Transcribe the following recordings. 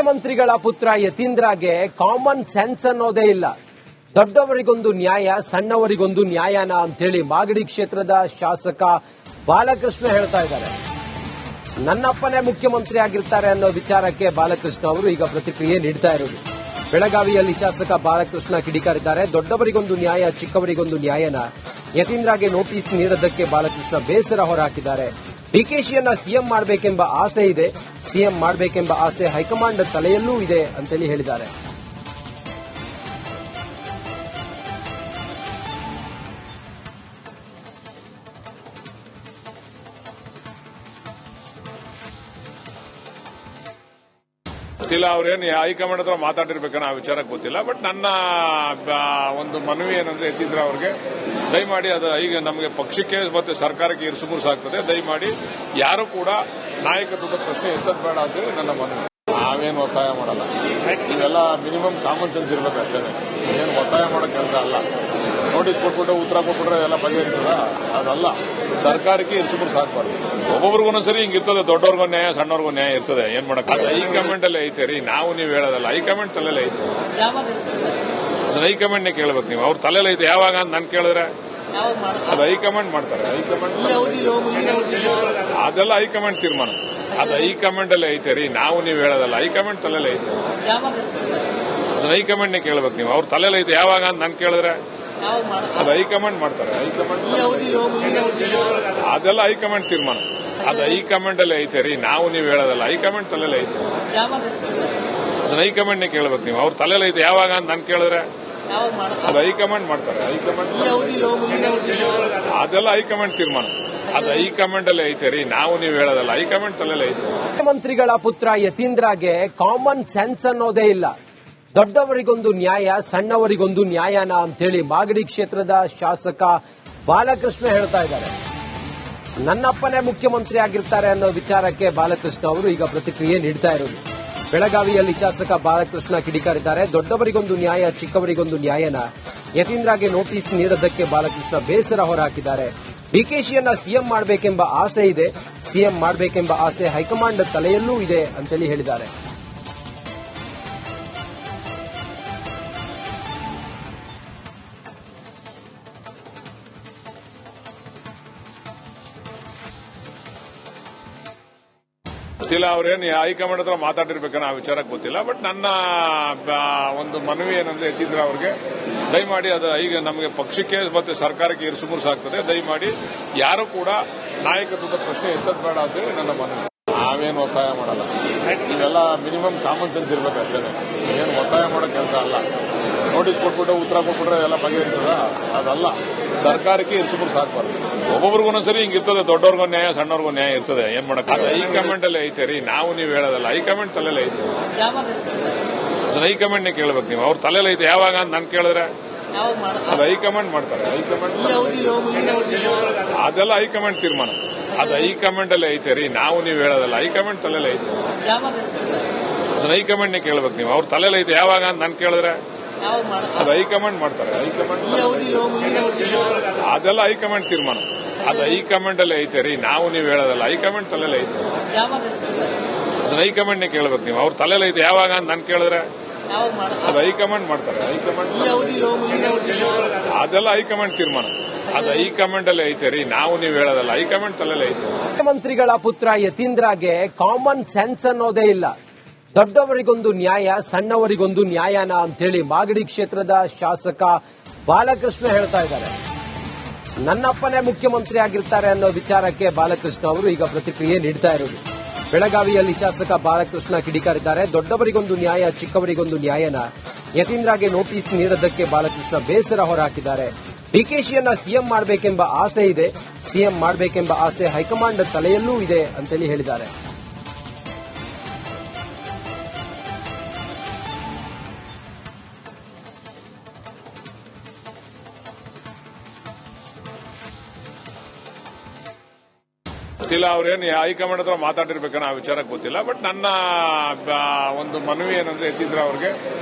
ಮುಖ್ಯಮಂತ್ರಿಗಳ ಪುತ್ರ ಯತೀಂದ್ರಗೆ common sense ಅನ್ನೋದೇ ಇಲ್ಲ. ದೊಡ್ಡವರಿಗೊಂದು ನ್ಯಾಯ, ಸಣ್ಣವರಿಗೊಂದು ನ್ಯಾಯನ ಅಂತೇಳಿ ಮಾಗಡಿ ಕ್ಷೇತ್ರದ ಶಾಸಕ ಬಾಲಕೃಷ್ಣ ಹೇಳ್ತಾ ಇದ್ದಾರೆ. ನನ್ನಪ್ಪನೇ ಮುಖ್ಯಮಂತ್ರಿ ಆಗಿರ್ತಾರೆ ಅನ್ನೋ ವಿಚಾರಕ್ಕೆ ಬಾಲಕೃಷ್ಣ ಅವರು ಈಗ ಪ್ರತಿಕ್ರಿಯೆ ನೀಡ್ತಾ ಇರೋದು. ಬೆಳಗಾವಿಯಲ್ಲಿ ಶಾಸಕ ಬಾಲಕೃಷ್ಣ ಕಿಡಿಕಾರಿದ್ದಾರೆ. ದೊಡ್ಡವರಿಗೊಂದು ನ್ಯಾಯ, ಚಿಕ್ಕವರಿಗೊಂದು ನ್ಯಾಯನ ಯತೀಂದ್ರಗೆ ನೋಟಿಸ್ ನೀಡೋದಕ್ಕೆ ಬಾಲಕೃಷ್ಣ ಬೇಸರ ಹೊರಹಾಕಿದ್ದಾರೆ. ಡಿಕೆಶಿಯನ್ನ ಸಿಎಂ ಮಾಡಬೇಕೆಂಬ ಆಸೆ ಇದೆ, ಸಿಎಂ ಮಾಡಬೇಕೆಂಬ ಆಸೆ ಹೈಕಮಾಂಡ್ ತಲೆಯಲ್ಲೂ ಇದೆ ಅಂತೇಳಿ ಹೇಳಿದ್ದಾರೆ. ಗೊತ್ತಿಲ್ಲ, ಅವ್ರೇನು ಹೈಕಮಾಂಡ್ ಹತ್ರ ಮಾತಾಡಿರ್ಬೇಕನ್ನೋ ಆ ವಿಚಾರ ಗೊತ್ತಿಲ್ಲ. ಬಟ್ ನನ್ನ ಒಂದು ಮನವಿ ಏನಂದ್ರೆ ಯತೀಂದ್ರ ಅವ್ರಿಗೆ ದಯಮಾಡಿ ಅದು ಈಗ ನಮಗೆ ಪಕ್ಷಕ್ಕೆ ಮತ್ತೆ ಸರ್ಕಾರಕ್ಕೆ ಇರುಸುಮುರುಸಾಗ್ತದೆ. ದಯಮಾಡಿ ಯಾರು ಕೂಡ ನಾಯಕತ್ವದ ಪ್ರಶ್ನೆ ಎತ್ತದ್ ಬೇಡ ಅಂತೇಳಿ ನನ್ನ ಮನವಿ. ನಾವೇನು ಒತ್ತಾಯ ಮಾಡಲ್ಲ, ಇವೆಲ್ಲ ಮಿನಿಮಮ್ ಕಾಮನ್ ಸೆನ್ಸ್ ಇರ್ಬೇಕಷ್ಟೇ. ಏನು ಒತ್ತಾಯ ಮಾಡೋ ಕೆಲಸ ಅಲ್ಲ. ನೋಟಿಸ್ ಕೊಟ್ಬಿಟ್ಟು ಉತ್ತರ ಕೊಟ್ಬಿಟ್ರೆ ಎಲ್ಲ ಬಗೆಹರಿತದ? ಅದಲ್ಲ. ಸರ್ಕಾರಕ್ಕೆ ಇರುಸುಮುರುಸು ಹಾಕ್ಬಾರ್ದು. ಒಬ್ಬೊಬ್ರಿಗೂ ಒಂದೊಂದ್ಸರಿ ಹಿಂಗಿರ್ತದೆ. ದೊಡ್ಡವ್ರಿಗೂ ನ್ಯಾಯ, ಸಣ್ಣವ್ರಿಗೂ ನ್ಯಾಯ ಇರ್ತದೆ. ಏನ್ ಮಾಡಕ್ ಅದು ಹೈಕಮಾಂಡ್ ಅಲ್ಲೇ ಐತೆ ರೀ. ನಾವು ನೀವು ಹೇಳೋದಲ್ಲ, ಹೈಕಮಾಂಡ್ ತಲೆಲ್ಲೇ ಐತೆ. ಅದನ್ನ ಹೈಕಮಾಂಡ್ನೇ ಕೇಳ್ಬೇಕು ನೀವು. ಅವ್ರ ತಲೆಲ್ಲ ಐತೆ. ಯಾವಾಗ ಅಂತ ನಾನು ಕೇಳಿದ್ರೆ ಅದು ಹೈಕಮಾಂಡ್ ಮಾಡ್ತಾರೆ. ಹೈಕಮಾಂಡ್ ಅದೆಲ್ಲ ಹೈಕಮಾಂಡ್ ತೀರ್ಮಾನ. ಅದು ಹೈಕಮಾಂಡ್ ಅಲ್ಲೇ ಐತೆ ರೀ. ನಾವು ನೀವು ಹೇಳೋದಲ್ಲ, ಹೈಕಮಾಂಡ್ ತಲೆಲ್ಲ ಐತೆ. ಅದನ್ನ ಹೈಕಮಾಂಡ್ನೇ ಕೇಳ್ಬೇಕು ನೀವು. ಅವ್ರ ತಲೆಲ್ಲ ಐತೆ. ಯಾವಾಗ ಅಂತ ನಾನು ಕೇಳಿದ್ರೆ ಅದು ಹೈಕಮಾಂಡ್ ಮಾಡ್ತಾರೆ. ಹೈಕಮಾಂಡ್ ಅದೆಲ್ಲ ಹೈಕಮಾಂಡ್ ತೀರ್ಮಾನ. ಅದು ಹೈಕಮಾಂಡ್ ಅಲ್ಲೇ ಐತೆ ರೀ. ನಾವು ನೀವು ಹೇಳೋದಲ್ಲ, ಹೈಕಮಾಂಡ್ ತಲೆಲ್ಲ ಐತೆ. ಅದನ್ನ ಹೈಕಮಾಂಡ್ನೇ ಕೇಳ್ಬೇಕು ನೀವು. ಅವ್ರ ತಲೆಲ್ಲ ಐತೆ. ಯಾವಾಗ ಅಂತ ನಾನು ಕೇಳಿದ್ರೆ ಅದು ಹೈಕಮಾಂಡ್ ಮಾಡ್ತಾರೆ. ಹೈಕಮಾಂಡ್ ಅದೆಲ್ಲ ಹೈಕಮಾಂಡ್ ತೀರ್ಮಾನ. ಅದು ಹೈಕಮಾಂಡ್ ಅಲ್ಲೇ ಐತೆ ರೀ. ನಾವು ನೀವು ಹೇಳೋದಲ್ಲ, ಹೈಕಮಾಂಡ್ ತಲೆಲ್ಲ ಐತೆ. ಮುಖ್ಯಮಂತ್ರಿಗಳ ಪುತ್ರ ಯತೀಂದ್ರಗೆ ಕಾಮನ್ ಸೆನ್ಸ್ ಅನ್ನೋದೇ ಇಲ್ಲ. ದೊಡ್ಡವರಿಗೊಂದು ನ್ಯಾಯ, ಸಣ್ಣವರಿಗೊಂದು ನ್ಯಾಯನ ಅಂತೇಳಿ ಮಾಗಡಿ ಕ್ಷೇತ್ರದ ಶಾಸಕ ಬಾಲಕೃಷ್ಣ ಹೇಳ್ತಾ ಇದ್ದಾರೆ. ನನ್ನಪ್ಪನೇ ಮುಖ್ಯಮಂತ್ರಿ ಆಗಿರ್ತಾರೆ ಅನ್ನೋ ವಿಚಾರಕ್ಕೆ ಬಾಲಕೃಷ್ಣ ಅವರು ಈಗ ಪ್ರತಿಕ್ರಿಯೆ ನೀಡ್ತಾ ಇರೋದು. ಬೆಳಗಾವಿಯಲ್ಲಿ ಶಾಸಕ ಬಾಲಕೃಷ್ಣ ಕಿಡಿಕಾರಿದ್ದಾರೆ. ದೊಡ್ಡವರಿಗೊಂದು ನ್ಯಾಯ, ಚಿಕ್ಕವರಿಗೊಂದು ನ್ಯಾಯನ ಯತೀಂದ್ರಗೆ ನೋಟಿಸ್ ನೀಡೋದಕ್ಕೆ ಬಾಲಕೃಷ್ಣ ಬೇಸರ ಹೊರಹಾಕಿದ್ದಾರೆ. ಡಿಕೆಶಿಯನ್ನ ಸಿಎಂ ಮಾಡಬೇಕೆಂಬ ಆಸೆ ಇದೆ, ಸಿಎಂ ಮಾಡಬೇಕೆಂಬ ಆಸೆ ಹೈಕಮಾಂಡ್ ತಲೆಯಲ್ಲೂ ಇದೆ ಅಂತೇಳಿ ಹೇಳಿದ್ದಾರೆ. ಗೊತ್ತಿಲ್ಲ, ಅವ್ರೇನು ಹೈಕಮಾಂಡ್ ಹತ್ರ ಮಾತಾಡಿರ್ಬೇಕನ್ನೋ ಆ ವಿಚಾರ ಗೊತ್ತಿಲ್ಲ. ಬಟ್ ನನ್ನ ಒಂದು ಮನವಿ ಏನಂದ್ರೆ ಯತೀಂದ್ರ ಅವ್ರಿಗೆ ದಯಮಾಡಿ ಅದು ಈಗ ನಮಗೆ ಪಕ್ಷಕ್ಕೆ ಮತ್ತೆ ಸರ್ಕಾರಕ್ಕೆ ಇರುಸುಮುರುಸಾಗ್ತದೆ. ದಯಮಾಡಿ ಯಾರು ಕೂಡ ನಾಯಕತ್ವದ ಪ್ರಶ್ನೆ ಎತ್ತದ್ ಬೇಡ ಅಂತೇಳಿ ನನ್ನ ಮನವಿ. ನಾವೇನು ಒತ್ತಾಯ ಮಾಡಲ್ಲ, ಇವೆಲ್ಲ ಮಿನಿಮಮ್ ಕಾಮನ್ ಸೆನ್ಸ್ ಇರ್ಬೇಕಷ್ಟೇ. ಏನು ಒತ್ತಾಯ ಮಾಡೋ ಕೆಲಸ ಅಲ್ಲ. ನೋಟಿಸ್ ಕೊಟ್ಬಿಟ್ಟು ಉತ್ತರ ಕೊಟ್ಬಿಟ್ರೆ ಎಲ್ಲ ಬಗೆಹರಿತದ? ಅದಲ್ಲ. ಸರ್ಕಾರಕ್ಕೆ ಇರುಸುಮುರುಸು ಹಾಕ್ಬಾರ್ದು. ಒಬ್ಬೊಬ್ರಿಗೂ ಒಂದೊಂದ್ಸರಿ ಹಿಂಗಿರ್ತದೆ. ದೊಡ್ಡವ್ರಿಗೂ ನ್ಯಾಯ, ಸಣ್ಣವ್ರಿಗೂ ನ್ಯಾಯ ಇರ್ತದೆ. ಏನ್ ಮಾಡಕ್ ಅದು ಹೈಕಮಾಂಡ್ ಅಲ್ಲೇ ಐತೆ ರೀ. ನಾವು ನೀವು ಹೇಳೋದಲ್ಲ, ಹೈಕಮಾಂಡ್ ತಲೆಲ್ಲ ಐತೆ. ಅದನ್ನ ಹೈಕಮಾಂಡ್ನೇ ಕೇಳ್ಬೇಕು ನೀವು. ಅವ್ರ ತಲೆಲ್ಲ ಐತೆ. ಯಾವಾಗ ಅಂತ ನಾನು ಕೇಳಿದ್ರೆ ಅದು ಹೈಕಮಾಂಡ್ ಮಾಡ್ತಾರೆ. ಹೈಕಮಾಂಡ್ ಅದೆಲ್ಲ ಹೈಕಮಾಂಡ್ ತೀರ್ಮಾನ. ಅದು ಹೈಕಮಾಂಡ್ ಅಲ್ಲೇ ಐತೆ ರೀ. ನಾವು ನೀವು ಹೇಳೋದಲ್ಲ, ಹೈಕಮಾಂಡ್ ತಲೆಲ್ಲ ಐತೆ. ಅದನ್ನ ಹೈಕಮಾಂಡ್ನೇ ಕೇಳ್ಬೇಕು ನೀವು. ಅವ್ರ ತಲೆಲ್ಲ ಐತೆ. ಯಾವಾಗ ಅಂತ ನಾನು ಕೇಳಿದ್ರೆ ಅದು ಹೈಕಮಾಂಡ್ ಮಾಡ್ತಾರೆ. ಹೈಕಮಾಂಡ್ ಅದೆಲ್ಲ ಹೈಕಮಾಂಡ್ ತೀರ್ಮಾನ. ಅದು ಹೈಕಮಾಂಡ್ ಅಲ್ಲೇ ಐತೆ ರೀ. ನಾವು ನೀವು ಹೇಳೋದಲ್ಲ, ಹೈಕಮಾಂಡ್ ತಲೆಲ್ಲ ಐತೆ. ಅದನ್ನ ಹೈಕಮಾಂಡ್ನೇ ಕೇಳ್ಬೇಕು ನೀವು. ಅವ್ರ ತಲೆಲ್ಲ ಐತೆ. ಯಾವಾಗ ಅಂತ ನಾನು ಕೇಳಿದ್ರೆ ಅದು ಹೈಕಮಾಂಡ್ ಮಾಡ್ತಾರೆ. ಹೈಕಮಾಂಡ್ ಅದೆಲ್ಲ ಹೈಕಮಾಂಡ್ ತೀರ್ಮಾನ. ಅದು ಹೈಕಮಾಂಡ್ ಅಲ್ಲೇ ಐತೆ ರೀ. ನಾವು ನೀವು ಹೇಳೋದಲ್ಲ, ಹೈಕಮಾಂಡ್ ತಲೆಲ್ಲ ಐತೆ. ಮುಖ್ಯಮಂತ್ರಿಗಳ ಪುತ್ರ ಯತೀಂದ್ರಗೆ ಕಾಮನ್ ಸೆನ್ಸ್ ಅನ್ನೋದೇ ಇಲ್ಲ. ದೊಡ್ಡವರಿಗೊಂದು ನ್ಯಾಯ, ಸಣ್ಣವರಿಗೊಂದು ನ್ಯಾಯನ ಅಂತೇಳಿ ಮಾಗಡಿ ಕ್ಷೇತ್ರದ ಶಾಸಕ ಬಾಲಕೃಷ್ಣ ಹೇಳ್ತಾ ಇದ್ದಾರೆ. ನನ್ನಪ್ಪನೇ ಮುಖ್ಯಮಂತ್ರಿ ಆಗಿರ್ತಾರೆ ಅನ್ನೋ ವಿಚಾರಕ್ಕೆ ಬಾಲಕೃಷ್ಣ ಅವರು ಈಗ ಪ್ರತಿಕ್ರಿಯೆ ನೀಡ್ತಾ ಇರೋದು. ಬೆಳಗಾವಿಯಲ್ಲಿ ಶಾಸಕ ಬಾಲಕೃಷ್ಣ ಕಿಡಿಕಾರಿದ್ದಾರೆ. ದೊಡ್ಡವರಿಗೊಂದು ನ್ಯಾಯ, ಚಿಕ್ಕವರಿಗೊಂದು ನ್ಯಾಯನ ಯತೀಂದ್ರಗೆ ನೋಟಿಸ್ ನೀಡೋದಕ್ಕೆ ಬಾಲಕೃಷ್ಣ ಬೇಸರ ಹೊರಹಾಕಿದ್ದಾರೆ. ಡಿಕೆಶಿಯನ್ನ ಸಿಎಂ ಮಾಡಬೇಕೆಂಬ ಆಸೆ ಇದೆ, ಸಿಎಂ ಮಾಡಬೇಕೆಂಬ ಆಸೆ ಹೈಕಮಾಂಡ್ ತಲೆಯಲ್ಲೂ ಇದೆ ಅಂತೇಳಿ ಹೇಳಿದ್ದಾರೆ. ಗೊತ್ತಿಲ್ಲ, ಅವ್ರೇನು ಹೈಕಮಾಂಡ್ ಹತ್ರ ಮಾತಾಡಿರ್ಬೇಕನ್ನೋ ಆ ವಿಚಾರ ಗೊತ್ತಿಲ್ಲ. ಬಟ್ ನನ್ನ ಒಂದು ಮನವಿ ಏನಂದ್ರೆ ಯತೀಂದ್ರ ಅವ್ರಿಗೆ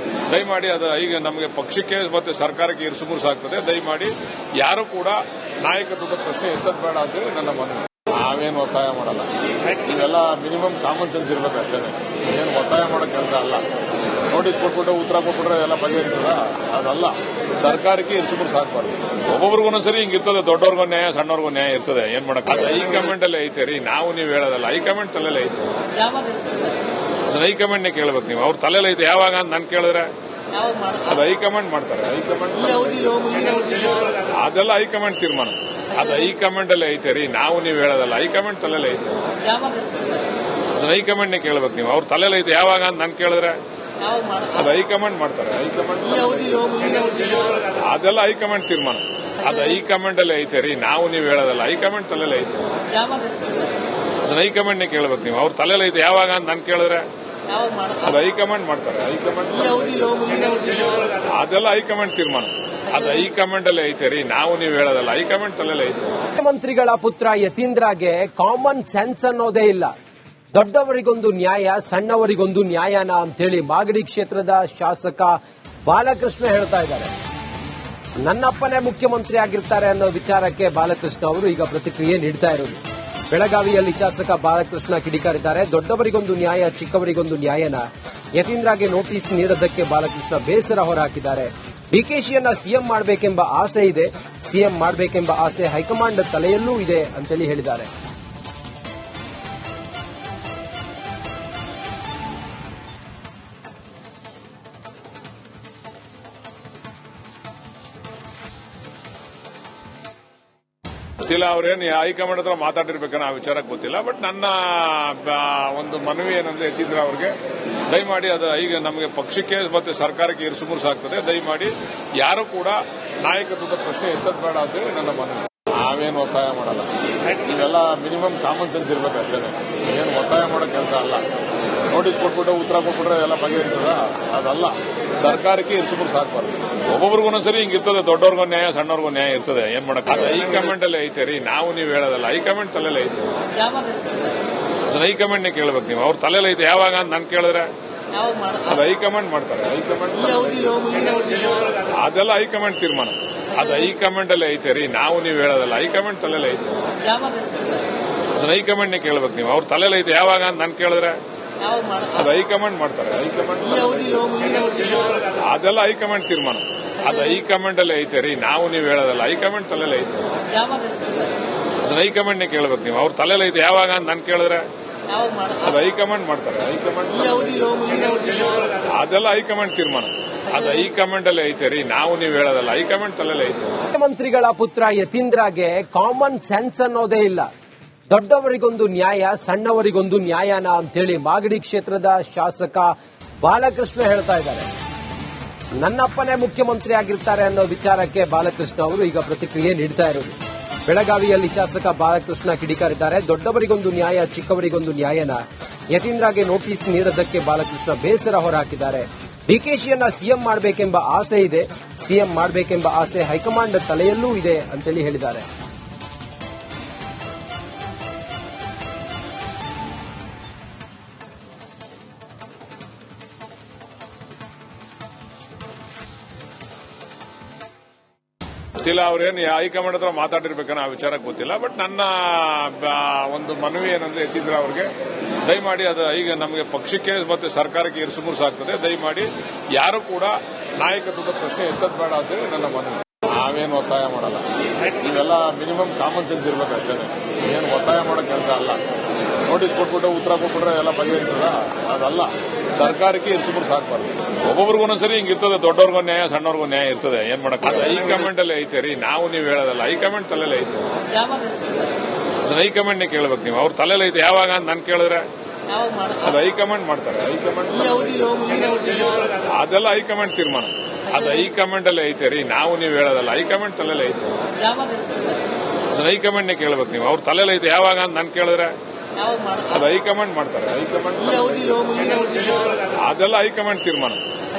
ದಯಮಾಡಿ ಅದು ಈಗ ನಮಗೆ ಪಕ್ಷಕ್ಕೆ ಮತ್ತೆ ಸರ್ಕಾರಕ್ಕೆ ಇರುಸುಮುರುಸಾಗ್ತದೆ. ದಯಮಾಡಿ ಯಾರು ಕೂಡ ನಾಯಕತ್ವದ ಪ್ರಶ್ನೆ ಎತ್ತದ್ ಬೇಡ ಅಂತೇಳಿ ನನ್ನ ಮನವಿ. ನಾವೇನು ಒತ್ತಾಯ ಮಾಡಲ್ಲ, ಇವೆಲ್ಲ ಮಿನಿಮಮ್ ಕಾಮನ್ ಸೆನ್ಸ್ ಇರ್ಬೇಕಷ್ಟೇ. ಏನು ಒತ್ತಾಯ ಮಾಡೋ ಕೆಲಸ ಅಲ್ಲ. ನೋಟಿಸ್ ಕೊಟ್ಬಿಟ್ಟು ಉತ್ತರ ಕೊಟ್ಬಿಟ್ರೆ ಎಲ್ಲ ಬಗೆಹರಿತದ? ಅದಲ್ಲ. ಸರ್ಕಾರಕ್ಕೆ ಇರಿಸುಮುರು ಸಾಕಬಾರ್ದು. ಒಬ್ಬೊಬ್ರಿಗೂ ಒಂದೊಂದ್ಸರಿ ಹಿಂಗಿರ್ತದೆ, ದೊಡ್ಡವ್ರಿಗೂ ನ್ಯಾಯ, ಸಣ್ಣವ್ರಿಗೂ ನ್ಯಾಯ ಇರ್ತದೆ. ಏನ್ ಮಾಡಕ್ ಅದು ಹೈಕಮಾಂಡ್ ಅಲ್ಲೇ ಐತೆ ರೀ, ನಾವು ನೀವು ಹೇಳೋದಲ್ಲ. ಹೈಕಮಾಂಡ್ ತಲೆಲ್ಲೇ ಐತೆ, ಅದನ್ನ ಹೈಕಮಾಂಡ್ನೇ ಕೇಳ್ಬೇಕು ನೀವು. ಅವ್ರ ತಲೆಯಲ್ಲಿ ಐತೆ ಯಾವಾಗ ಅಂತ ನಾನು ಕೇಳಿದ್ರೆ ಅದು ಹೈಕಮಾಂಡ್ ಮಾಡ್ತಾರೆ. ಅದೆಲ್ಲ ಹೈಕಮಾಂಡ್ ತೀರ್ಮಾನ. ಅದು ಹೈಕಮಾಂಡ್ ಅಲ್ಲೇ ಐತೆ ರೀ, ನಾವು ನೀವು ಹೇಳೋದಲ್ಲ. ಹೈಕಮಾಂಡ್ ತಲೆಲ್ಲೇ ಐತೆ, ಅದನ್ನ ಹೈಕಮಾಂಡ್ನೇ ಕೇಳ್ಬೇಕು ನೀವು. ಅವ್ರ ತಲೆಯಲ್ಲಿ ಐತೆ ಯಾವಾಗ ಅಂತ ನಾನು ಕೇಳಿದ್ರೆ ಅದು ಹೈಕಮಾಂಡ್ ಮಾಡ್ತಾರೆ. ಅದೆಲ್ಲ ಹೈಕಮಾಂಡ್ ತೀರ್ಮಾನ. ಅದು ಹೈಕಮಾಂಡ್ ಅಲ್ಲೇ ಐತೆ ರೀ, ನಾವು ನೀವು ಹೇಳೋದಲ್ಲ. ಹೈಕಮಾಂಡ್ ತಲೆಲ್ಲೇ ಐತೆ, ಅದನ್ನ ಹೈಕಮಾಂಡ್ನೇ ಕೇಳ್ಬೇಕು ನೀವು. ಅವ್ರ ತಲೆಯಲ್ಲಿ ಐತೆ ಯಾವಾಗ ಅಂತ ನಾನು ಕೇಳಿದ್ರೆ ಅದು ಹೈಕಮಾಂಡ್ ಮಾಡ್ತಾರೆ. ಅದೆಲ್ಲ ಹೈಕಮಾಂಡ್ ತೀರ್ಮಾನ. ಅದು ಹೈಕಮಾಂಡ್ ಅಲ್ಲೇ ಐತೆ ರೀ, ನಾವು ನೀವು ಹೇಳೋದಲ್ಲ. ಹೈಕಮಾಂಡ್ ತಲೆಲ್ಲೇ ಐತೆ. ಮುಖ್ಯಮಂತ್ರಿಗಳ ಪುತ್ರ ಯತೀಂದ್ರಗೆ ಕಾಮನ್ ಸೆನ್ಸ್ ಅನ್ನೋದೇ ಇಲ್ಲ. ದೊಡ್ಡವರಿಗೊಂದು ನ್ಯಾಯ, ಸಣ್ಣವರಿಗೊಂದು ನ್ಯಾಯನ ಅಂತೇಳಿ ಮಾಗಡಿ ಕ್ಷೇತ್ರದ ಶಾಸಕ ಬಾಲಕೃಷ್ಣ ಹೇಳ್ತಾ ಇದ್ದಾರೆ. ನನ್ನಪ್ಪನೇ ಮುಖ್ಯಮಂತ್ರಿ ಆಗಿರ್ತಾರೆ ಅನ್ನೋ ವಿಚಾರಕ್ಕೆ ಬಾಲಕೃಷ್ಣ ಅವರು ಈಗ ಪ್ರತಿಕ್ರಿಯೆ ನೀಡ್ತಾ ಇರೋದು. ಬೆಳಗಾವಿಯಲ್ಲಿ ಶಾಸಕ ಬಾಲಕೃಷ್ಣ ಕಿಡಿಕಾರಿದ್ದಾರೆ. ದೊಡ್ಡವರಿಗೊಂದು ನ್ಯಾಯ, ಚಿಕ್ಕವರಿಗೊಂದು ನ್ಯಾಯನ ಯತೀಂದ್ರಗೆ ನೋಟಿಸ್ ನೀಡೋದಕ್ಕೆ ಬಾಲಕೃಷ್ಣ ಬೇಸರ ಹೊರಹಾಕಿದ್ದಾರೆ. ಡಿಕೆಶಿಯನ್ನ ಸಿಎಂ ಮಾಡಬೇಕೆಂಬ ಆಸೆ ಇದೆ, ಸಿಎಂ ಮಾಡಬೇಕೆಂಬ ಆಸೆ ಹೈಕಮಾಂಡ್ ತಲೆಯಲ್ಲೂ ಇದೆ ಅಂತೇಳಿ ಹೇಳಿದ್ದಾರೆ. ಗೊತ್ತಿಲ್ಲ, ಅವ್ರೇನು ಹೈಕಮಾಂಡ್ ಹತ್ರ ಮಾತಾಡಿರ್ಬೇಕನ್ನೋ ಆ ವಿಚಾರಕ್ಕೆ ಗೊತ್ತಿಲ್ಲ. ಬಟ್ ನನ್ನ ಒಂದು ಮನವಿ ಏನಂದ್ರೆ ಯತೀಂದ್ರ ಅವ್ರಿಗೆ ದಯಮಾಡಿ ಅದು ಈಗ ನಮಗೆ ಪಕ್ಷಕ್ಕೆ ಮತ್ತೆ ಸರ್ಕಾರಕ್ಕೆ ಇರಿಸುಮುರು ಸಾಕ್ತದೆ. ದಯಮಾಡಿ ಯಾರು ಕೂಡ ನಾಯಕತ್ವದ ಪ್ರಶ್ನೆ ಎತ್ತದ್ ಬೇಡ ಅಂತೇಳಿ ನನ್ನ ಮನವಿ. ನಾವೇನು ಒತ್ತಾಯ ಮಾಡಲ್ಲ. ನೀವೆಲ್ಲ ಮಿನಿಮಮ್ ಕಾಮನ್ ಸೆನ್ಸ್ ಇರ್ಬೇಕು ಅಷ್ಟೇ. ಏನು ಒತ್ತಾಯ ಮಾಡೋ ಕೆಲಸ ಅಲ್ಲ. ನೋಟಿಸ್ ಕೊಟ್ಬಿಟ್ಟು ಉತ್ತರ ಕೊಟ್ಬಿಟ್ರೆ ಎಲ್ಲ ಬಗೆಹರಿತದ? ಅದಲ್ಲ. ಸರ್ಕಾರಕ್ಕೆ ಇರಿಸುಮುರು ಸಾಕಬಾರ್ದು. ಒಬ್ಬೊಬ್ರಿಗೂ ಒಂದೊಂದ್ಸರಿ ಹಿಂಗಿರ್ತದೆ, ದೊಡ್ಡವ್ರಿಗೂ ನ್ಯಾಯ, ಸಣ್ಣವ್ರಿಗೂ ನ್ಯಾಯ ಇರ್ತದೆ. ಏನ್ ಮಾಡಕ್ ಅದು ಹೈಕಮಾಂಡ್ ಅಲ್ಲೇ ಐತೆ ರೀ, ನಾವು ನೀವು ಹೇಳೋದಲ್ಲ. ಹೈಕಮಾಂಡ್ ತಲೆಲ್ಲೇ ಐತೆ, ಅದನ್ನ ಹೈಕಮಾಂಡ್ನೇ ಕೇಳ್ಬೇಕು ನೀವು. ಅವ್ರ ತಲೆಯಲ್ಲಿ ಐತೆ ಯಾವಾಗ ಅಂತ ನಾನು ಕೇಳಿದ್ರೆ ಅದು ಹೈಕಮಾಂಡ್ ಮಾಡ್ತಾರೆ. ಅದೆಲ್ಲ ಹೈಕಮಾಂಡ್ ತೀರ್ಮಾನ. ಅದು ಹೈಕಮಾಂಡ್ ಅಲ್ಲೇ ಐತೆ ರೀ, ನಾವು ನೀವು ಹೇಳೋದಲ್ಲ. ಹೈಕಮಾಂಡ್ ತಲೆಲ್ಲೇ ಐತೆ, ಅದನ್ನ ಹೈಕಮಾಂಡ್ನೇ ಕೇಳ್ಬೇಕು ನೀವು. ಅವ್ರ ತಲೆಯಲ್ಲಿ ಐತೆ ಯಾವಾಗ ಅಂತ ನಾನು ಕೇಳಿದ್ರೆ ಅದು ಹೈಕಮಾಂಡ್ ಮಾಡ್ತಾರೆ. ಅದೆಲ್ಲ ಹೈಕಮಾಂಡ್ ತೀರ್ಮಾನ. ಅದು ಹೈಕಮಾಂಡ್ ಅಲ್ಲೇ ಐತೆ ರೀ, ನಾವು ನೀವು ಹೇಳೋದಲ್ಲ. ಹೈಕಮಾಂಡ್ ತಲೆಲ್ಲೇ ಐತೆ, ಅದನ್ನ ಹೈಕಮಾಂಡ್ನೇ ಕೇಳ್ಬೇಕು ನೀವು. ಅವ್ರ ತಲೆಯಲ್ಲಿ ಐತೆ ಯಾವಾಗ ಅಂತ ನಾನು ಕೇಳಿದ್ರೆ ಅದು ಹೈಕಮಾಂಡ್ ಮಾಡ್ತಾರೆ. ಅದೆಲ್ಲ ಹೈಕಮಾಂಡ್ ತೀರ್ಮಾನ. ಅದು ಹೈಕಮಾಂಡ್ ಅಲ್ಲೇ ಐತೆ ರೀ, ನಾವು ನೀವು ಹೇಳೋದಲ್ಲ. ಹೈಕಮಾಂಡ್ ತಲೆಲ್ಲೇ ಐತೆ. ಮುಖ್ಯಮಂತ್ರಿಗಳ ಪುತ್ರ ಯತೀಂದ್ರಗೆ ಕಾಮನ್ ಸೆನ್ಸ್ ಅನ್ನೋದೇ ಇಲ್ಲ. ದೊಡ್ಡವರಿಗೊಂದು ನ್ಯಾಯ, ಸಣ್ಣವರಿಗೊಂದು ನ್ಯಾಯನ ಅಂತೇಳಿ ಮಾಗಡಿ ಕ್ಷೇತ್ರದ ಶಾಸಕ ಬಾಲಕೃಷ್ಣ ಹೇಳ್ತಾ ಇದ್ದಾರೆ. ನನ್ನಪ್ಪನೇ ಮುಖ್ಯಮಂತ್ರಿ ಆಗಿರ್ತಾರೆ ಅನ್ನೋ ವಿಚಾರಕ್ಕೆ ಬಾಲಕೃಷ್ಣ ಅವರು ಈಗ ಪ್ರತಿಕ್ರಿಯೆ ನೀಡ್ತಾ ಇರೋದು. ಬೆಳಗಾವಿಯಲ್ಲಿ ಶಾಸಕ ಬಾಲಕೃಷ್ಣ ಕಿಡಿಕಾರಿದ್ದಾರೆ. ದೊಡ್ಡವರಿಗೊಂದು ನ್ಯಾಯ, ಚಿಕ್ಕವರಿಗೊಂದು ನ್ಯಾಯನ ಯತೀಂದ್ರಗೆ ನೋಟಿಸ್ ನೀಡೋದಕ್ಕೆ ಬಾಲಕೃಷ್ಣ ಬೇಸರ ಹೊರಹಾಕಿದ್ದಾರೆ. ಡಿಕೆಶಿಯನ್ನ ಸಿಎಂ ಮಾಡಬೇಕೆಂಬ ಆಸೆ ಇದೆ, ಸಿಎಂ ಮಾಡಬೇಕೆಂಬ ಆಸೆ ಹೈಕಮಾಂಡ್ ತಲೆಯಲ್ಲೂ ಇದೆ ಅಂತೇಳಿ ಹೇಳಿದ್ದಾರೆ. ಗೊತ್ತಿಲ್ಲ, ಅವ್ರೇನು ಹೈಕಮಾಂಡ್ ಹತ್ರ ಮಾತಾಡಿರ್ಬೇಕನ್ನೋ ಆ ವಿಚಾರಕ್ಕೆ ಗೊತ್ತಿಲ್ಲ. ಬಟ್ ನನ್ನ ಒಂದು ಮನವಿ ಏನಂದ್ರೆ ಯತೀಂದ್ರ ಅವ್ರಿಗೆ ದಯಮಾಡಿ ಅದು ಈಗ ನಮಗೆ ಪಕ್ಷಕ್ಕೆ ಮತ್ತೆ ಸರ್ಕಾರಕ್ಕೆ ಇರಿಸುಮುರು ಸಾಕ್ತದೆ. ದಯಮಾಡಿ ಯಾರು ಕೂಡ ನಾಯಕತ್ವದ ಪ್ರಶ್ನೆ ಎತ್ತದ್ ಬೇಡ ಅಂತೇಳಿ ನನ್ನ ಮನವಿ. ನಾವೇನು ಒತ್ತಾಯ ಮಾಡಲ್ಲ. ನೀವೆಲ್ಲ ಮಿನಿಮಮ್ ಕಾಮನ್ ಸೆನ್ಸ್ ಇರ್ಬೇಕು ಅಷ್ಟೇ. ಏನು ಒತ್ತಾಯ ಮಾಡೋ ಕೆಲಸ ಅಲ್ಲ. ನೋಟಿಸ್ ಕೊಟ್ಬಿಟ್ಟು ಉತ್ತರ ಕೊಟ್ಬಿಟ್ರೆ ಎಲ್ಲ ಬಗೆಹರಿತದ? ಅದಲ್ಲ. ಸರ್ಕಾರಕ್ಕೆ ಇರಿಸುಮುರು ಸಾಕಬಾರ್ದು. ಒಬ್ಬೊಬ್ರಿಗೂ ಒಂದೊಂದ್ಸರಿ ಹಿಂಗಿರ್ತದೆ, ದೊಡ್ಡವ್ರಿಗೂ ನ್ಯಾಯ, ಸಣ್ಣವ್ರಿಗೂ ನ್ಯಾಯ ಇರ್ತದೆ. ಏನ್ ಮಾಡಕ್ ಅದು ಹೈಕಮಾಂಡ್ ಅಲ್ಲೇ ಐತೆ ರೀ, ನಾವು ನೀವು ಹೇಳೋದಲ್ಲ. ಹೈಕಮಾಂಡ್ ತಲೆಲ್ಲೇ ಐತೆ, ಅದನ್ನ ಹೈಕಮಾಂಡ್ನೇ ಕೇಳ್ಬೇಕು ನೀವು. ಅವ್ರ ತಲೆಯಲ್ಲಿ ಐತೆ ಯಾವಾಗ ಅಂತ ನಾನು ಕೇಳಿದ್ರೆ ಅದು ಹೈಕಮಾಂಡ್ ಮಾಡ್ತಾರೆ. ಅದೆಲ್ಲ ಹೈಕಮಾಂಡ್ ತೀರ್ಮಾನ. ಅದು ಹೈಕಮಾಂಡ್ ಅಲ್ಲೇ ಐತೆ ರೀ, ನಾವು ನೀವು ಹೇಳೋದಲ್ಲ. ಹೈಕಮಾಂಡ್ ತಲೆಲ್ಲೇ ಐತೆ, ಅದನ್ನ ಹೈಕಮಾಂಡ್ನೇ ಕೇಳ್ಬೇಕು ನೀವು. ಅವ್ರ ತಲೆಯಲ್ಲಿ ಐತೆ ಯಾವಾಗ ಅಂತ ನಾನು ಕೇಳಿದ್ರೆ ಅದು ಹೈಕಮಾಂಡ್ ಮಾಡ್ತಾರೆ. ಅದೆಲ್ಲ ಹೈಕಮಾಂಡ್ ತೀರ್ಮಾನ.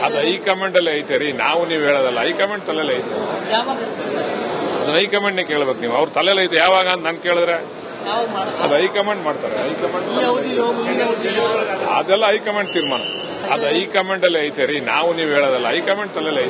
ಅದು ಹೈಕಮಾಂಡ್ ಅಲ್ಲೇ ಐತೆ ರೀ, ನಾವು ನೀವು ಹೇಳೋದಲ್ಲ. ಹೈಕಮಾಂಡ್ ತಲೆಲ್ಲೇ ಐತೆ, ಅದನ್ನ ಹೈಕಮಾಂಡ್ನೇ ಕೇಳ್ಬೇಕು ನೀವು. ಅವ್ರ ತಲೆಯಲ್ಲಿ ಐತೆ ಯಾವಾಗ ಅಂತ ನಾನು ಕೇಳಿದ್ರೆ ಅದು ಹೈಕಮಾಂಡ್ ಮಾಡ್ತಾರೆ. ಅದೆಲ್ಲ ಹೈಕಮಾಂಡ್ ತೀರ್ಮಾನ. ಅದು ಹೈಕಮಾಂಡ್ ಅಲ್ಲೇ ಐತೆ ರೀ, ನಾವು ನೀವು ಹೇಳೋದಲ್ಲ. ಹೈಕಮಾಂಡ್ ತಲೆಲ್ಲೇ ಐತೆ.